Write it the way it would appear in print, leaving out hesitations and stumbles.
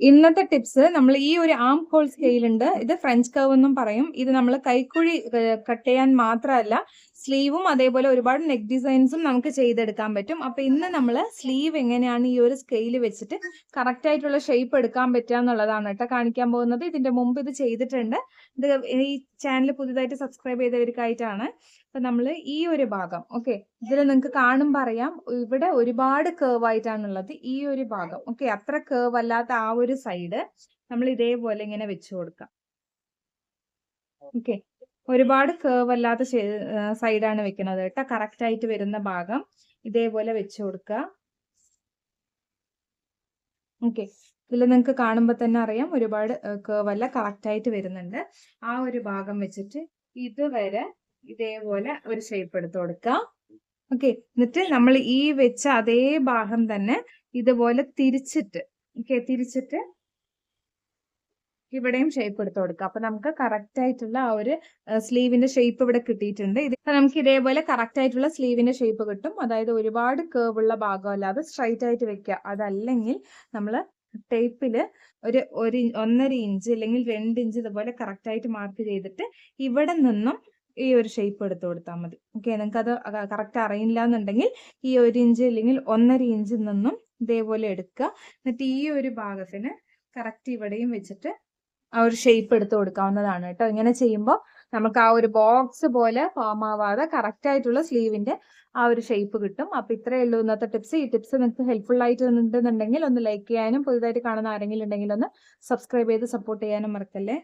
ഇന്നത്തെ ടിപ്സ് നമ്മൾ ഈ ഒരു ആം ഹോൾ സ്കെയിൽ ഉണ്ട്. ഇത് ഫ്രഞ്ച് കർവ് എന്നും പറയും. ഇത് നമ്മൾ കൈക്കുഴി കട്ട് ചെയ്യാൻ മാത്രമല്ല, സ്ലീവും അതേപോലെ ഒരുപാട് നെക്ക് ഡിസൈൻസും നമുക്ക് ചെയ്തെടുക്കാൻ പറ്റും. അപ്പൊ ഇന്ന് നമ്മൾ സ്ലീവ് എങ്ങനെയാണ് ഈ ഒരു സ്കെയിൽ വെച്ചിട്ട് കറക്റ്റ് ആയിട്ടുള്ള ഷേപ്പ് എടുക്കാൻ പറ്റുക എന്നുള്ളതാണ് കേട്ടോ കാണിക്കാൻ പോകുന്നത്. ഇതിന്റെ മുമ്പ് ഇത് ചെയ്തിട്ടുണ്ട്. ഇത് ഈ ചാനൽ പുതുതായിട്ട് സബ്സ്ക്രൈബ് ചെയ്തവർക്കായിട്ടാണ്. അപ്പൊ നമ്മൾ ഈ ഒരു ഭാഗം ഓക്കെ, ഇതിൽ നിങ്ങൾക്ക് കാണുമ്പോൾ അറിയാം ഇവിടെ ഒരുപാട് കേർവ് ആയിട്ടാണുള്ളത്. ഈ ഒരു ഭാഗം ഓക്കെ, അത്ര കേർവ് അല്ലാത്ത ആ ഒരു സൈഡ് നമ്മൾ ഇതേപോലെ ഇങ്ങനെ വെച്ചു കൊടുക്കാം. ഓക്കെ, ഒരുപാട് കേർവ് അല്ലാത്ത സൈഡാണ് വെക്കുന്നത് കേട്ടോ. കറക്റ്റ് ആയിട്ട് വരുന്ന ഭാഗം ഇതേപോലെ വെച്ചു കൊടുക്കുക. ഓക്കെ, ഇതിൽ നിങ്ങൾക്ക് കാണുമ്പോൾ തന്നെ അറിയാം ഒരുപാട് കേർവ് അല്ല, കറക്റ്റ് ആയിട്ട് വരുന്നുണ്ട്. ആ ഒരു ഭാഗം വെച്ചിട്ട് ഇതുവരെ ഇതേപോലെ ഒരു ഷേപ്പ് എടുത്ത് കൊടുക്കുക. ഓക്കെ, എന്നിട്ട് നമ്മൾ ഈ വെച്ച അതേ ഭാഗം തന്നെ ഇതുപോലെ തിരിച്ചിട്ട് തിരിച്ചിട്ട് ഇവിടെയും ഷേപ്പ് എടുത്ത് കൊടുക്കുക. അപ്പൊ നമുക്ക് കറക്റ്റ് ആയിട്ടുള്ള ആ ഒരു സ്ലീവിന്റെ ഷേപ്പ് ഇവിടെ കിട്ടിയിട്ടുണ്ട്. ഇത് നമുക്ക് ഇതേപോലെ കറക്റ്റ് ആയിട്ടുള്ള സ്ലീവിന്റെ ഷേപ്പ് കിട്ടും. അതായത് ഒരുപാട് കേർവ് ഉള്ള ഭാഗം അല്ലാതെ സ്ട്രൈറ്റ് ആയിട്ട് വെക്കുക. അതല്ലെങ്കിൽ നമ്മൾ ടേപ്പില് ഒരു 1.5 ഇഞ്ച് അല്ലെങ്കിൽ 2 ഇഞ്ച് ഇതുപോലെ കറക്റ്റ് ആയിട്ട് മാർക്ക് ചെയ്തിട്ട് ഇവിടെ നിന്നും ഈ ഒരു ഷേപ്പ് എടുത്ത് കൊടുത്താൽ മതി. ഓക്കെ, നിങ്ങൾക്ക് അത് കറക്റ്റ് അറിയില്ല എന്നുണ്ടെങ്കിൽ ഈ 1 ഇഞ്ച് അല്ലെങ്കിൽ 1.5 ഇഞ്ചിൽ നിന്നും ഇതേപോലെ എടുക്കുക. എന്നിട്ട് ഈ ഒരു ഭാഗത്തിന് കറക്റ്റ് ഇവിടെയും വെച്ചിട്ട് ആ ഒരു ഷേപ്പ് എടുത്ത് കൊടുക്കാവുന്നതാണ് കേട്ടോ. ഇങ്ങനെ ചെയ്യുമ്പോൾ നമുക്ക് ആ ഒരു ബോക്സ് പോലെ ഫോം ആവാതെ കറക്റ്റ് ആയിട്ടുള്ള സ്ലീവിന്റെ ആ ഒരു ഷേപ്പ് കിട്ടും. അപ്പൊ ഇത്രയേ ഉള്ളൂ ഇന്നത്തെ ടിപ്സ്. ഈ ടിപ്സ് നിങ്ങൾക്ക് ഹെൽപ്ഫുൾ ആയിട്ട് ഉണ്ടെന്നുണ്ടെങ്കിൽ ഒന്ന് ലൈക്ക് ചെയ്യാനും പുതുതായിട്ട് കാണുന്ന ആരെങ്കിലും ഉണ്ടെങ്കിൽ ഒന്ന് സബ്സ്ക്രൈബ് ചെയ്ത് സപ്പോർട്ട് ചെയ്യാനും മറക്കല്ലേ.